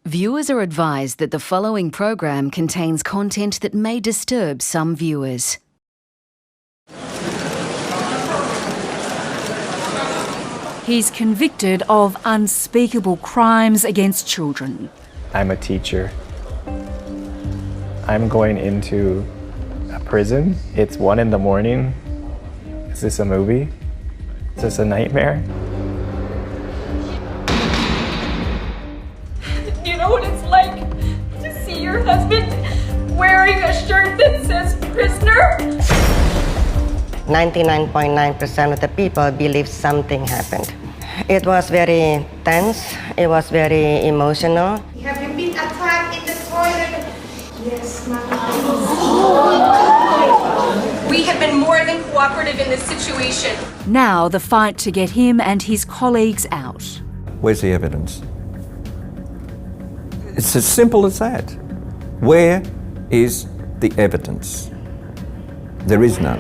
Viewers are advised that the following program contains content that may disturb some viewers. He's convicted of unspeakable crimes against children. I'm a teacher. I'm going into a prison. It's 1 a.m. Is this a movie? Is this a nightmare? You know what it's like to see your husband wearing a shirt that says prisoner? 99.9% of the people believe something happened. It was very tense. It was very emotional. Have you been attacked in the toilet? Yes, ma'am. We have been more than cooperative in this situation. Now the fight to get him and his colleagues out. Where's the evidence? It's as simple as that. Where is the evidence? There is none.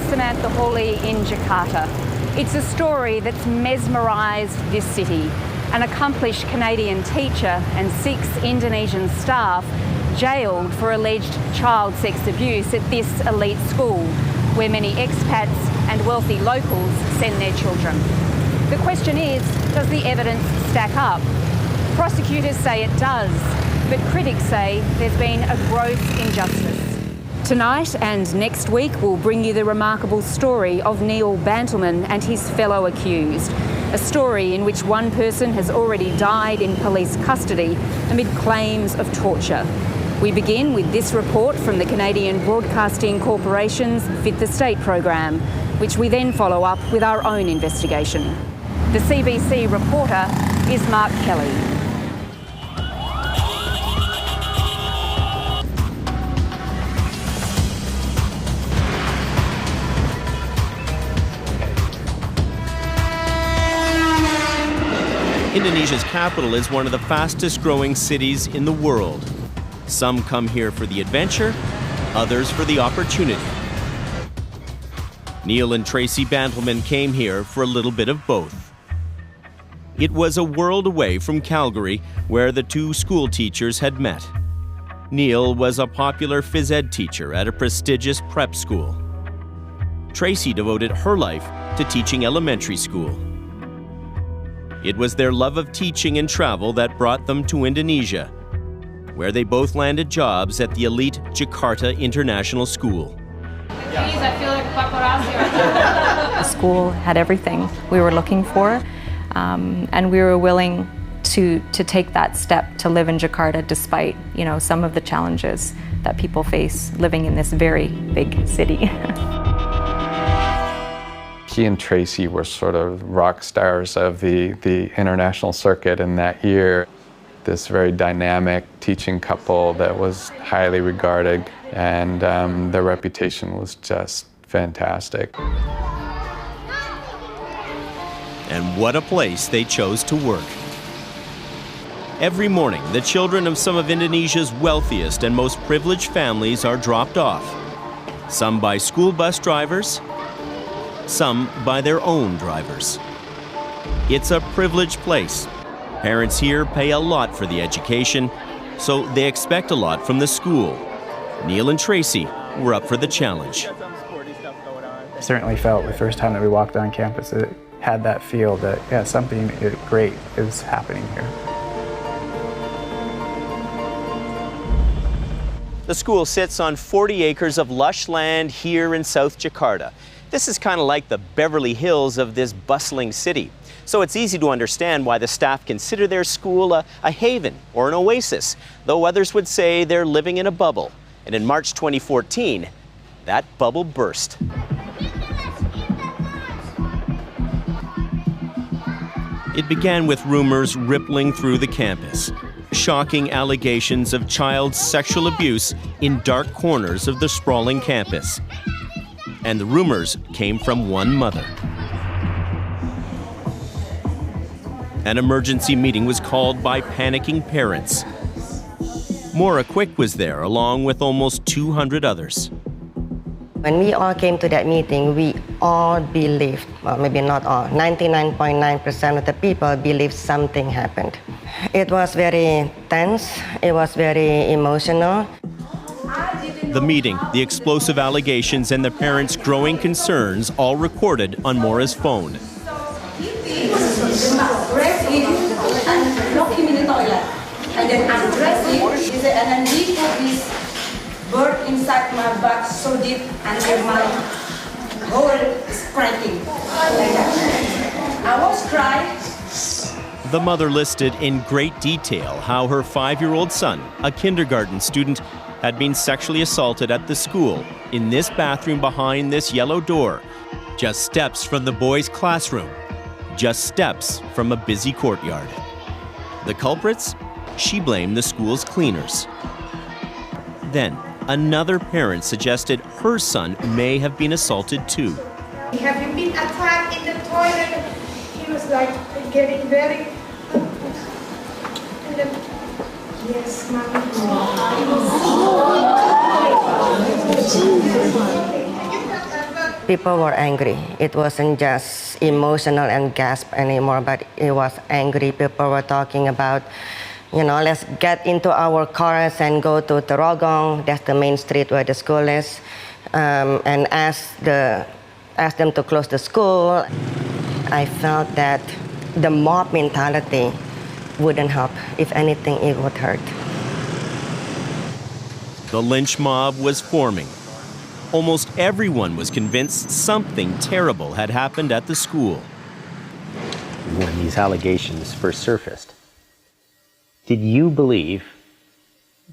Samantha Hawley in Jakarta. It's a story that's mesmerised this city. An accomplished Canadian teacher and 6 Indonesian staff jailed for alleged child sex abuse at this elite school, where many expats and wealthy locals send their children. The question is, does the evidence stack up? Prosecutors say it does, but critics say there's been a gross injustice. Tonight and next week we'll bring you the remarkable story of Neil Bantelman and his fellow accused. A story in which one person has already died in police custody amid claims of torture. We begin with this report from the Canadian Broadcasting Corporation's Fit the State program, which we then follow up with our own investigation. The CBC reporter is Mark Kelly. Indonesia's capital is one of the fastest growing cities in the world. Some come here for the adventure, others for the opportunity. Neil and Tracy Bantelman came here for a little bit of both. It was a world away from Calgary, where the 2 school teachers had met. Neil was a popular phys ed teacher at a prestigious prep school. Tracy devoted her life to teaching elementary school. It was their love of teaching and travel that brought them to Indonesia, where they both landed jobs at the elite Jakarta International School. I feel like paparazzi. The school had everything we were looking for, and we were willing to take that step to live in Jakarta despite, some of the challenges that people face living in this very big city. He and Tracy were sort of rock stars of the international circuit in that year. This very dynamic teaching couple that was highly regarded, and their reputation was just fantastic. And what a place they chose to work. Every morning, the children of some of Indonesia's wealthiest and most privileged families are dropped off. Some by school bus drivers, some by their own drivers. It's a privileged place. Parents here pay a lot for the education, so they expect a lot from the school. Neil and Tracy were up for the challenge. I certainly felt the first time that we walked on campus, it had that feel that, something great is happening here. The school sits on 40 acres of lush land here in South Jakarta. This is kind of like the Beverly Hills of this bustling city. So it's easy to understand why the staff consider their school a haven or an oasis, though others would say they're living in a bubble. And in March 2014, that bubble burst. It began with rumors rippling through the campus. shocking allegations of child sexual abuse in dark corners of the sprawling campus. And the rumors came from one mother. An emergency meeting was called by panicking parents. Maura Quick was there, along with almost 200 others. When we all came to that meeting, we all believed, well, maybe not all, 99.9% of the people believed something happened. It was very tense, it was very emotional. The meeting, the explosive allegations, and the parents' growing concerns all recorded on Maura's phone. Lock him in the toilet and then undress him. And then he put this bird inside my back so deep until my whole is cracking. I was crying. The mother listed in great detail how her 5-year-old son, a kindergarten student, had been sexually assaulted at the school in this bathroom behind this yellow door, just steps from the boys' classroom, just steps from a busy courtyard. The culprits? She blamed the school's cleaners. Then, another parent suggested her son may have been assaulted too. Have you been attacked in the toilet? He was like getting very... And then, yes, mommy. People were angry. It wasn't just emotional and gasp anymore, but it was angry. People were talking about, let's get into our cars and go to Tarogong, that's the main street where the school is, and ask them to close the school. I felt that the mob mentality wouldn't help. If anything, it would hurt. The lynch mob was forming. Almost everyone was convinced something terrible had happened at the school. When these allegations first surfaced, did you believe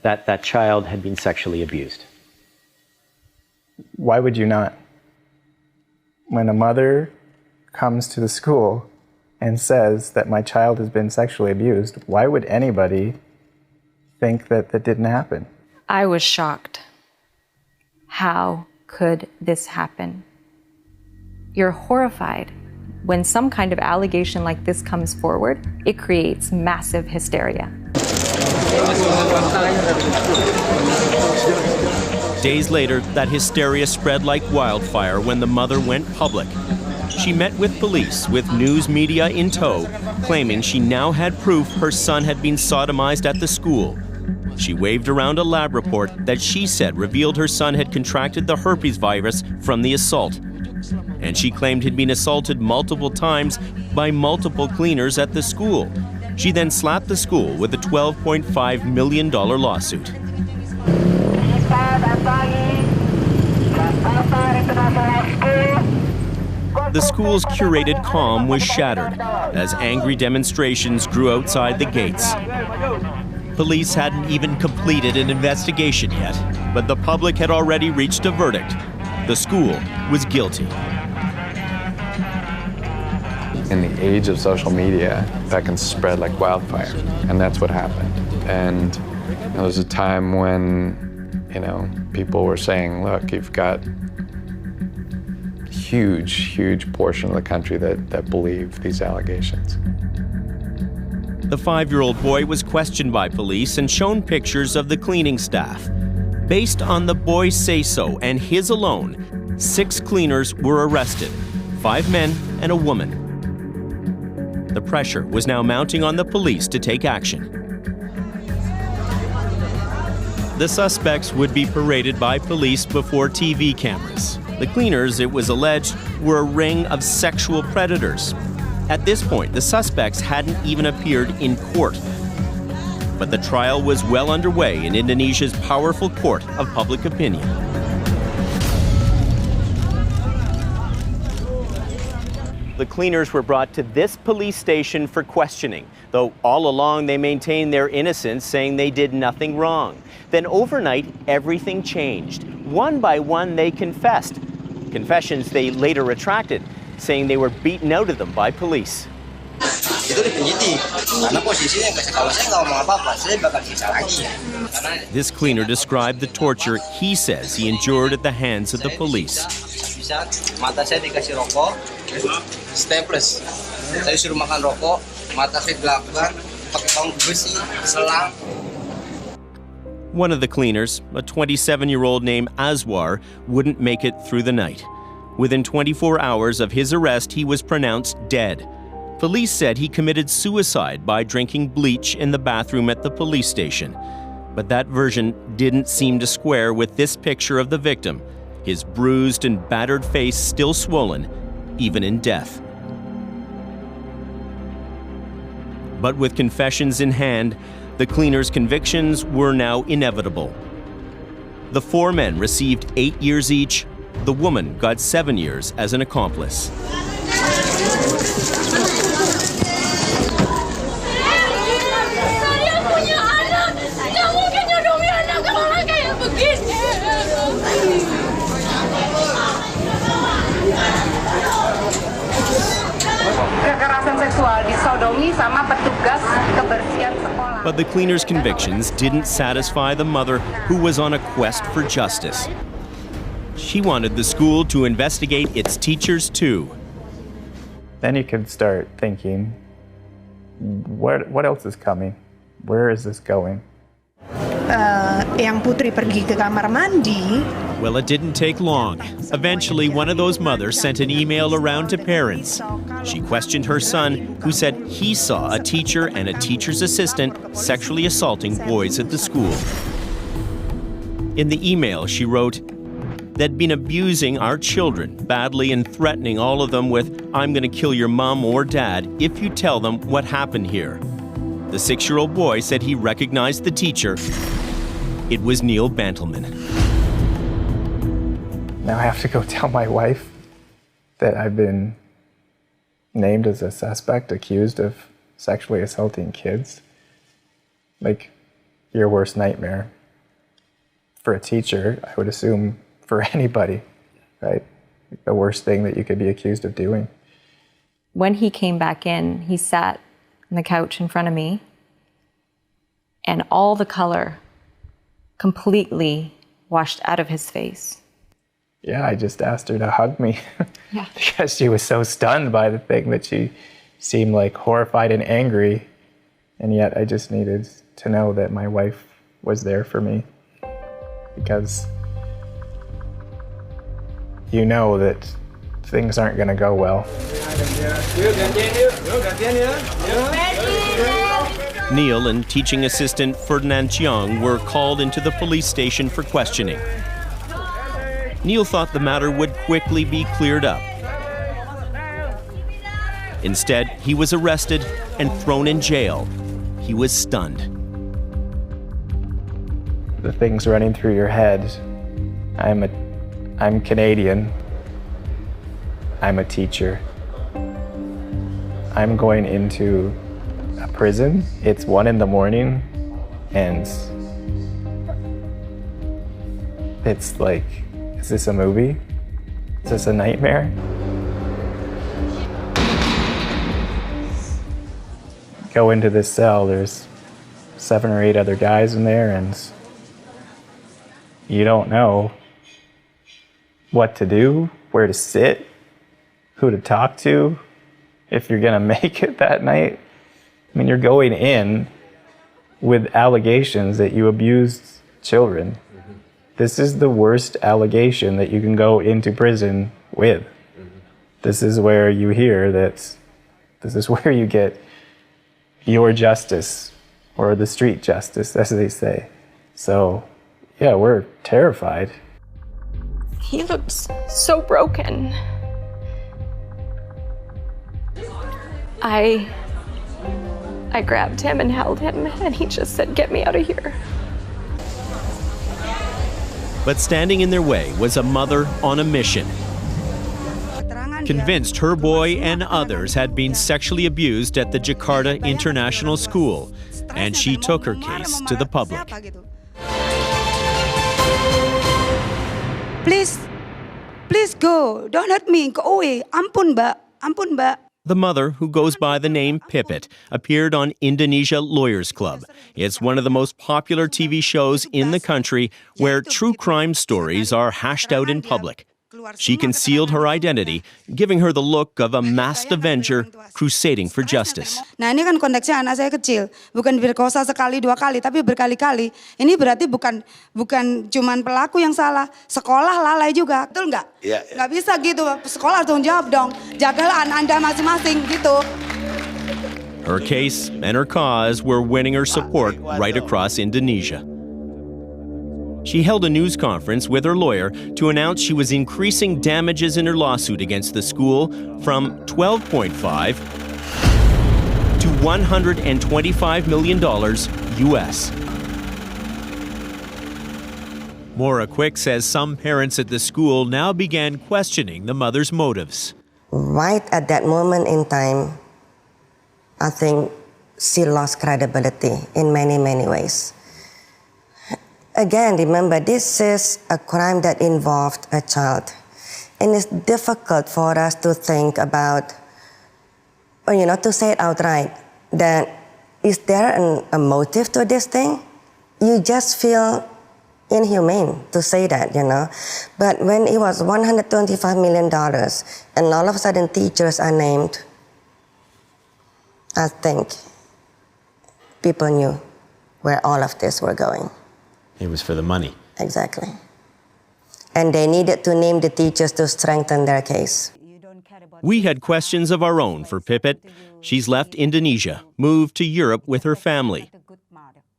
that that child had been sexually abused? Why would you not? When a mother comes to the school and says that my child has been sexually abused, why would anybody think that that didn't happen? I was shocked. How could this happen? You're horrified. When some kind of allegation like this comes forward, it creates massive hysteria. Days later, that hysteria spread like wildfire when the mother went public. She met with police, with news media in tow, claiming she now had proof her son had been sodomized at the school. She waved around a lab report that she said revealed her son had contracted the herpes virus from the assault. And she claimed he'd been assaulted multiple times by multiple cleaners at the school. She then slapped the school with a $12.5 million lawsuit. The school's curated calm was shattered as angry demonstrations grew outside the gates. Police hadn't even completed an investigation yet, but the public had already reached a verdict. The school was guilty. In the age of social media, that can spread like wildfire, and that's what happened. And there was a time when, people were saying, look, you've got a huge portion of the country that believe these allegations. The 5-year-old boy was questioned by police and shown pictures of the cleaning staff. Based on the boy's say-so and his alone, 6 cleaners were arrested, 5 men and a woman. The pressure was now mounting on the police to take action. The suspects would be paraded by police before TV cameras. The cleaners, it was alleged, were a ring of sexual predators. At this point, the suspects hadn't even appeared in court. But the trial was well underway in Indonesia's powerful court of public opinion. The cleaners were brought to this police station for questioning, though all along they maintained their innocence, saying they did nothing wrong. Then overnight, everything changed. One by one, they confessed. Confessions they later retracted, saying they were beaten out of them by police. itu di penyidik. Karena posisinya kalau saya nggak ngomong apa-apa, saya bakal siksa lagi. This cleaner described the torture he says he endured at the hands of the police. Bisa mata saya dikasih rokok, staples. Saya suruh makan rokok, mata saya gelapkan, pakai tong besi, selang. One of the cleaners, a 27-year-old named Aswar, wouldn't make it through the night. Within 24 hours of his arrest, he was pronounced dead. Police said he committed suicide by drinking bleach in the bathroom at the police station. But that version didn't seem to square with this picture of the victim, his bruised and battered face still swollen, even in death. But with confessions in hand, the cleaner's convictions were now inevitable. The 4 men received 8 years each. The woman got 7 years as an accomplice. Kekerasan seksual disodomi sama petugas kebersihan sekolah. But the cleaner's convictions didn't satisfy the mother, who was on a quest for justice. She wanted the school to investigate its teachers too. Then you could start thinking, what else is coming? Where is this going? Yang Putri pergi ke kamar mandi. Well, it didn't take long. Eventually, one of those mothers sent an email around to parents. She questioned her son, who said he saw a teacher and a teacher's assistant sexually assaulting boys at the school. In the email, she wrote, "They'd been abusing our children badly and threatening all of them with, 'I'm going to kill your mom or dad if you tell them what happened here.'" The 6-year-old boy said he recognized the teacher. It was Neil Bantelman. Now I have to go tell my wife that I've been named as a suspect accused of sexually assaulting kids. Like, your worst nightmare. For a teacher, I would assume for anybody, right? The worst thing that you could be accused of doing. When he came back in, he sat on the couch in front of me, and all the color completely washed out of his face. Yeah, I just asked her to hug me. Yeah. Because she was so stunned by the thing that she seemed like horrified and angry. And yet I just needed to know that my wife was there for me. Because you know that things aren't going to go well. Neil and teaching assistant Ferdinand Chiang were called into the police station for questioning. Neil thought the matter would quickly be cleared up. Instead, he was arrested and thrown in jail. He was stunned. The things running through your head, I'm Canadian. I'm a teacher. I'm going into a prison. It's 1 a.m. and it's like, is this a movie? Is this a nightmare? Go into this cell, there's 7 or 8 other guys in there, and you don't know what to do, where to sit, who to talk to, if you're gonna make it that night. I mean, you're going in with allegations that you abused children. This is the worst allegation that you can go into prison with. This is where you hear that, this is where you get your justice, or the street justice, as they say. So, yeah, we're terrified. He looks so broken. I grabbed him and held him, and he just said, "Get me out of here." But standing in their way was a mother on a mission. Convinced her boy and others had been sexually abused at the Jakarta International School, and she took her case to the public. Please go, don't hurt me. Go away. Ampun, Mbak. Ampun, Mbak. The mother, who goes by the name Pipit, appeared on Indonesia Lawyers Club. It's one of the most popular TV shows in the country where true crime stories are hashed out in public. She concealed her identity, giving her the look of a masked avenger crusading for justice. Nah, ini kan konteksnya anak saya kecil, bukan diperkosa sekali dua kali, tapi berkali-kali. Ini berarti bukan cuman pelaku yang salah, sekolah lalai juga, betul nggak? Iya. Nggak bisa gitu, sekolah harus tanggung jawab dong. Jagalah anak Anda masing-masing gitu. Her case and her cause were winning her support right across Indonesia. She held a news conference with her lawyer to announce she was increasing damages in her lawsuit against the school from $12.5 to $125 million US. Maura Quick says some parents at the school now began questioning the mother's motives. Right at that moment in time, I think she lost credibility in many, many ways. Again, remember, this is a crime that involved a child. And it's difficult for us to think about, or, to say it outright, that is there a motive to this thing? You just feel inhumane to say that, But when it was $125 million and all of a sudden teachers are named, I think people knew where all of this were going. It was for the money. Exactly. And they needed to name the teachers to strengthen their case. We had questions of our own for Pipit. She's left Indonesia, moved to Europe with her family.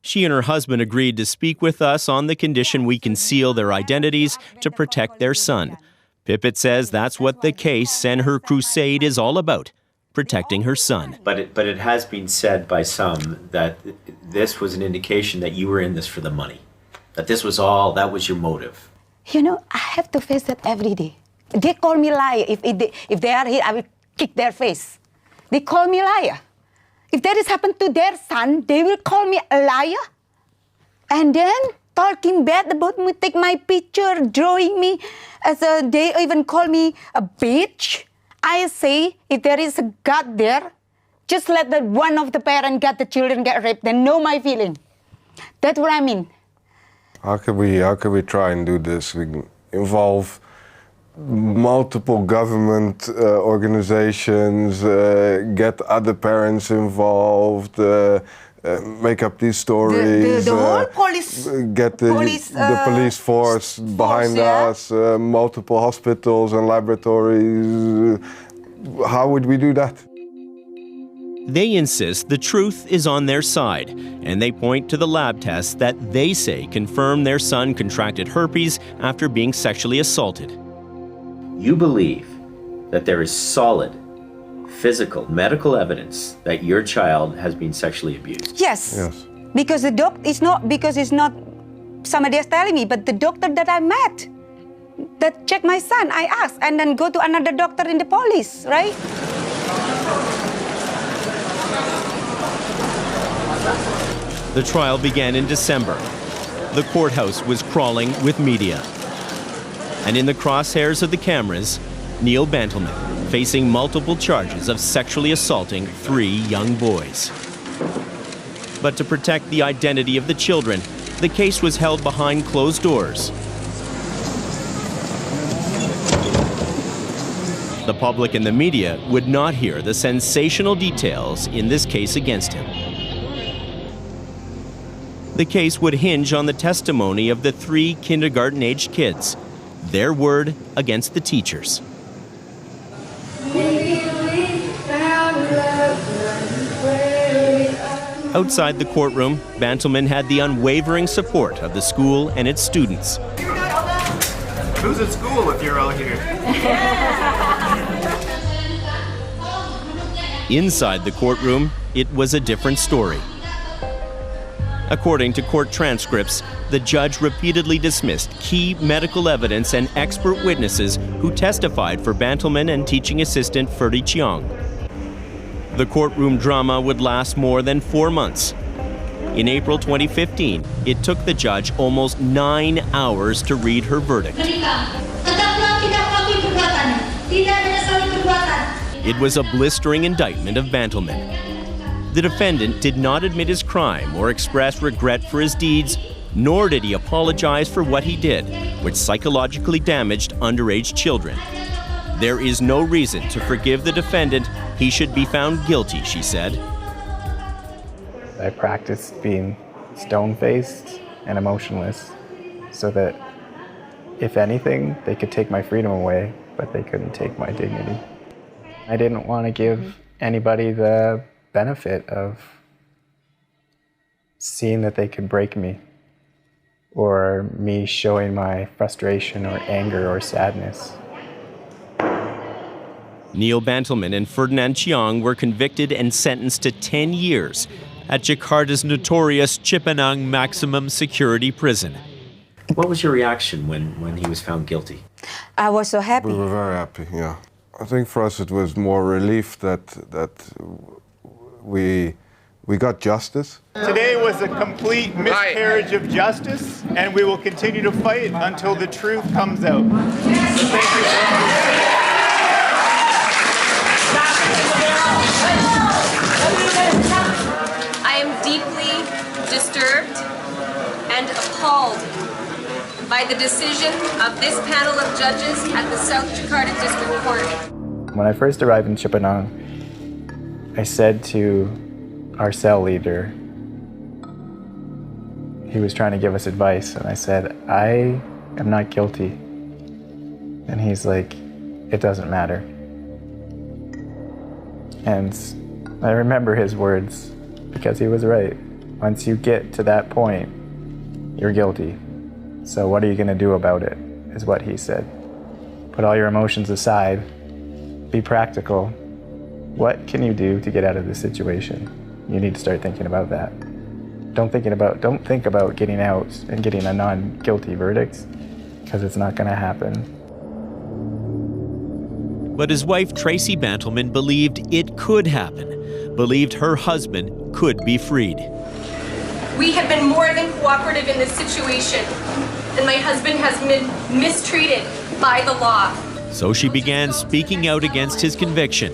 She and her husband agreed to speak with us on the condition we conceal their identities to protect their son. Pipit says that's what the case and her crusade is all about, protecting her son. But it has been said by some that this was an indication that you were in this for the money. That that was your motive. I have to face that every day. They call me liar. If they are here, I will kick their face. They call me liar. If that has happened to their son, they will call me a liar. And then talking bad about me, take my picture, drawing me, they even call me a bitch. I say, if there is a God there, just let the one of the parent get the children get raped, then know my feeling. That's what I mean. How could we try and do this? We involve multiple government organizations, get other parents involved, make up these stories. The whole police. Get the police force behind us, multiple hospitals and laboratories. How would we do that? They insist the truth is on their side, and they point to the lab tests that they say confirm their son contracted herpes after being sexually assaulted. You believe that there is solid, physical, medical evidence that your child has been sexually abused? Yes. Because it's not somebody is telling me, but the doctor that I met that checked my son, I asked, and then go to another doctor in the police, right? The trial began in December. The courthouse was crawling with media. And in the crosshairs of the cameras, Neil Bantelman, facing multiple charges of sexually assaulting 3 young boys. But to protect the identity of the children, the case was held behind closed doors. The public and the media would not hear the sensational details in this case against him. The case would hinge on the testimony of the 3 kindergarten-aged kids, their word against the teachers. Outside the courtroom, Bantelman had the unwavering support of the school and its students. Who's at school if you're all here? Inside the courtroom, it was a different story. According to court transcripts, the judge repeatedly dismissed key medical evidence and expert witnesses who testified for Bantelman and teaching assistant Ferdy Chiong. The courtroom drama would last more than 4 months. In April 2015, it took the judge almost 9 hours to read her verdict. It was a blistering indictment of Bantelman. The defendant did not admit his crime or express regret for his deeds, nor did he apologize for what he did, which psychologically damaged underage children. There is no reason to forgive the defendant. He should be found guilty, she said. I practiced being stone-faced and emotionless so that, if anything, they could take my freedom away, but they couldn't take my dignity. I didn't want to give anybody the benefit of seeing that they could break me, or me showing my frustration or anger or sadness. Neil Bantelman and Ferdinand Chiang were convicted and sentenced to 10 years at Jakarta's notorious Cipinang Maximum Security Prison. What was your reaction when he was found guilty? I was so happy. We were very happy, yeah. I think for us it was more relief that we got justice. Today was a complete miscarriage of justice, and we will continue to fight until the truth comes out. So thank you. I am deeply disturbed and appalled by the decision of this panel of judges at the South Jakarta District Court. When I first arrived in Cipinang, I said to our cell leader, he was trying to give us advice, and I said, I am not guilty. And he's like, it doesn't matter. And I remember his words, because he was right. Once you get to that point, you're guilty. So what are you going to do about it, is what he said. Put all your emotions aside, be practical. What can you do to get out of this situation? You need to start thinking about that. Don't think about getting out and getting a non-guilty verdict, because it's not going to happen. But his wife, Tracy Bantelman, believed it could happen, believed her husband could be freed. We have been more than cooperative in this situation, and my husband has been mistreated by the law. So she began speaking out against his conviction,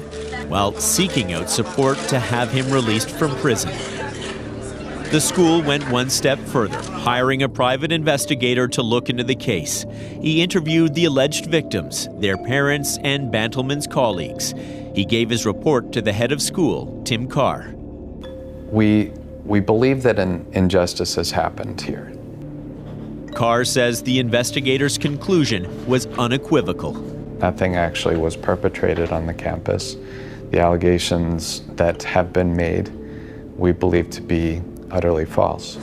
while seeking out support to have him released from prison. The school went one step further, hiring a private investigator to look into the case. He interviewed the alleged victims, their parents, and Bantelman's colleagues. He gave his report to the head of school, Tim Carr. We believe that an injustice has happened here. Carr says the investigator's conclusion was unequivocal. Nothing actually was perpetrated on the campus. The allegations that have been made, we believe to be utterly false.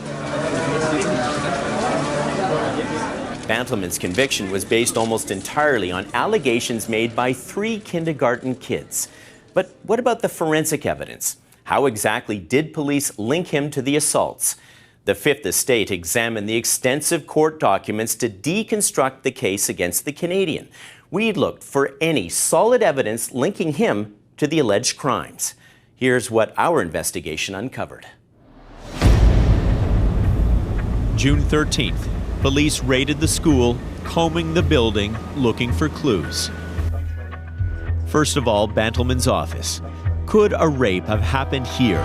Bantelman's conviction was based almost entirely on allegations made by 3 kindergarten kids. But what about the forensic evidence? How exactly did police link him to the assaults? The Fifth Estate examined the extensive court documents to deconstruct the case against the Canadian. We looked for any solid evidence linking him to the alleged crimes. Here's what our investigation uncovered. June 13th, police raided the school, combing the building, looking for clues. First of all, Bantelman's office. Could a rape have happened here?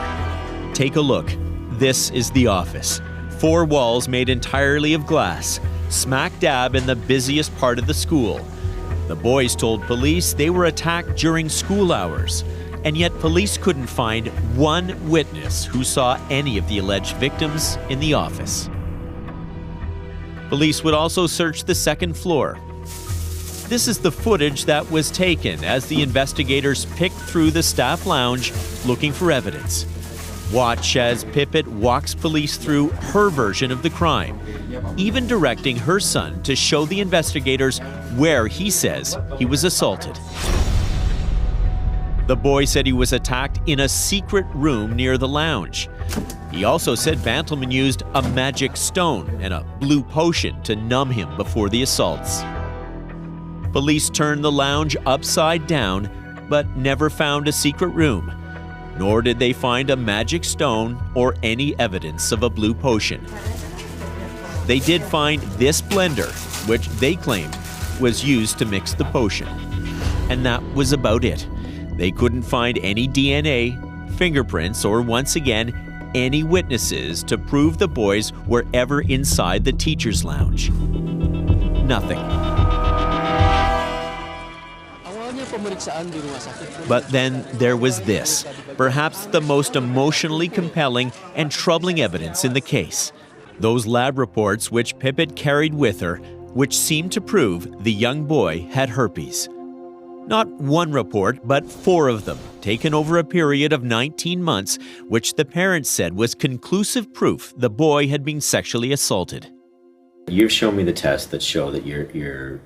Take a look. This is the office. 4 walls made entirely of glass, smack dab in the busiest part of the school. The boys told police they were attacked during school hours, and yet police couldn't find one witness who saw any of the alleged victims in the office. Police would also search the second floor. This is the footage that was taken as the investigators picked through the staff lounge looking for evidence. Watch as Pipit walks police through her version of the crime, even directing her son to show the investigators where he says he was assaulted. The boy said he was attacked in a secret room near the lounge. He also said Bantelman used a magic stone and a blue potion to numb him before the assaults. Police turned the lounge upside down, but never found a secret room, nor did they find a magic stone or any evidence of a blue potion. They did find this blender, which they claimed was used to mix the potion. And that was about it. They couldn't find any DNA, fingerprints, or once again, any witnesses to prove the boys were ever inside the teacher's lounge. Nothing. But then there was this, perhaps the most emotionally compelling and troubling evidence in the case. Those lab reports which Pippitt carried with her, which seemed to prove the young boy had herpes. Not one report, but 4 of them, taken over a period of 19 months, which the parents said was conclusive proof the boy had been sexually assaulted. You've shown me the tests that show that your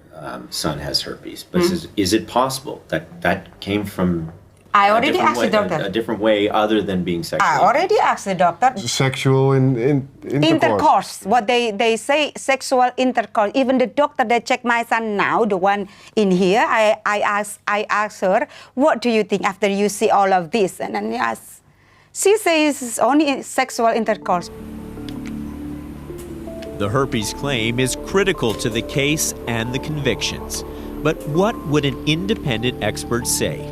son has herpes, but is it possible that that came from I already asked the doctor. A different way other than being sexual? I already asked the doctor. Sexual intercourse. What they say, sexual intercourse. Even the doctor that checked my son now, the one in here, I asked her, what do you think after you see all of this? And then yes, she says it's only sexual intercourse. The herpes claim is critical to the case and the convictions. But what would an independent expert say?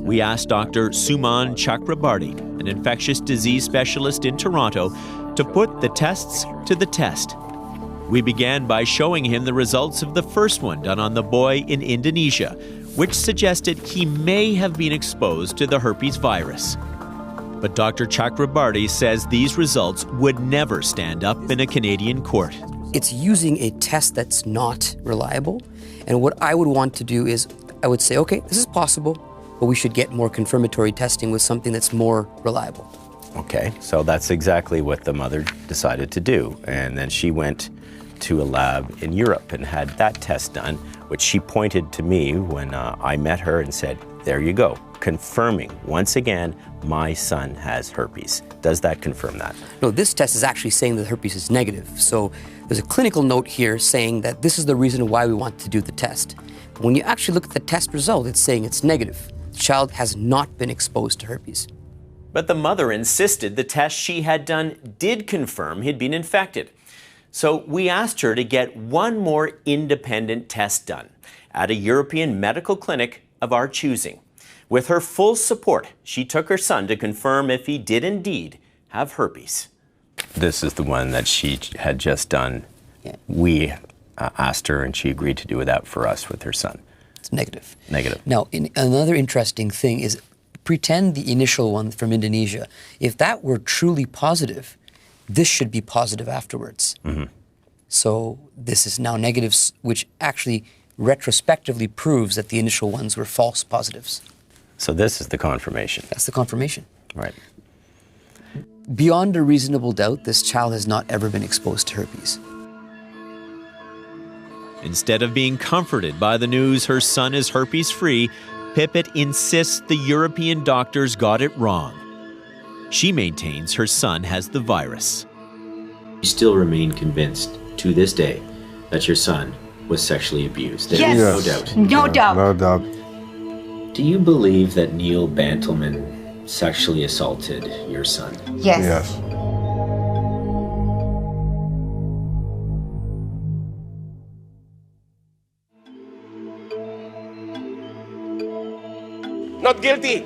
We asked Dr. Suman Chakrabarty, an infectious disease specialist in Toronto, to put the tests to the test. We began by showing him the results of the first one done on the boy in Indonesia, which suggested he may have been exposed to the herpes virus. But Dr. Chakrabarty says these results would never stand up in a Canadian court. It's using a test that's not reliable, and what I would want to do is, I would say, okay, this is possible, but we should get more confirmatory testing with something that's more reliable. Okay, so that's exactly what the mother decided to do. And then she went to a lab in Europe and had that test done, which she pointed to me when I met her and said, there you go, confirming once again, my son has herpes. Does that confirm that? No, this test is actually saying that herpes is negative. So there's a clinical note here saying that this is the reason why we want to do the test. But when you actually look at the test result, it's saying it's negative. The child has not been exposed to herpes. But the mother insisted the test she had done did confirm he'd been infected. So we asked her to get one more independent test done at a European medical clinic of our choosing. With her full support, she took her son to confirm if he did indeed have herpes. This is the one that she had just done. Yeah. We asked her and she agreed to do that for us with her son. It's negative. Negative. Now, another interesting thing is, pretend the initial one from Indonesia. If that were truly positive, this should be positive afterwards. Mm-hmm. So this is now negative, which actually retrospectively proves that the initial ones were false positives. So this is the confirmation. That's the confirmation. Right. Beyond a reasonable doubt, this child has not ever been exposed to herpes. Instead of being comforted by the news her son is herpes-free, Pippitt insists the European doctors got it wrong. She maintains her son has the virus. You still remain convinced to this day that your son was sexually abused. There Yes. is no doubt. No doubt. No doubt. Do you believe that Neil Bantelman sexually assaulted your son? Yes. Yes. Not guilty.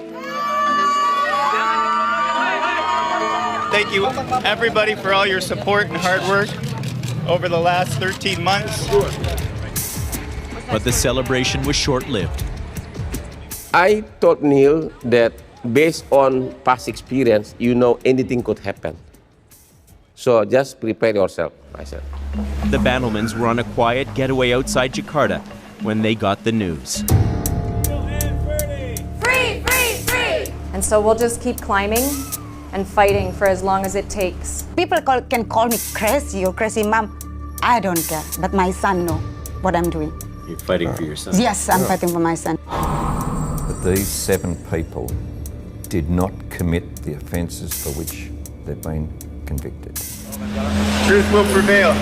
Thank you, everybody, for all your support and hard work over the last 13 months. But the celebration was short-lived. I told Neil that based on past experience, you know anything could happen. So just prepare yourself, I said. The Bantelmans were on a quiet getaway outside Jakarta when they got the news. Free, free, free! And so we'll just keep climbing and fighting for as long as it takes. People can call me crazy or crazy mom. I don't care, but my son know what I'm doing. You're fighting for your son? Yes, I'm fighting for my son. But these 7 people did not commit the offences for which they've been convicted. Truth will prevail.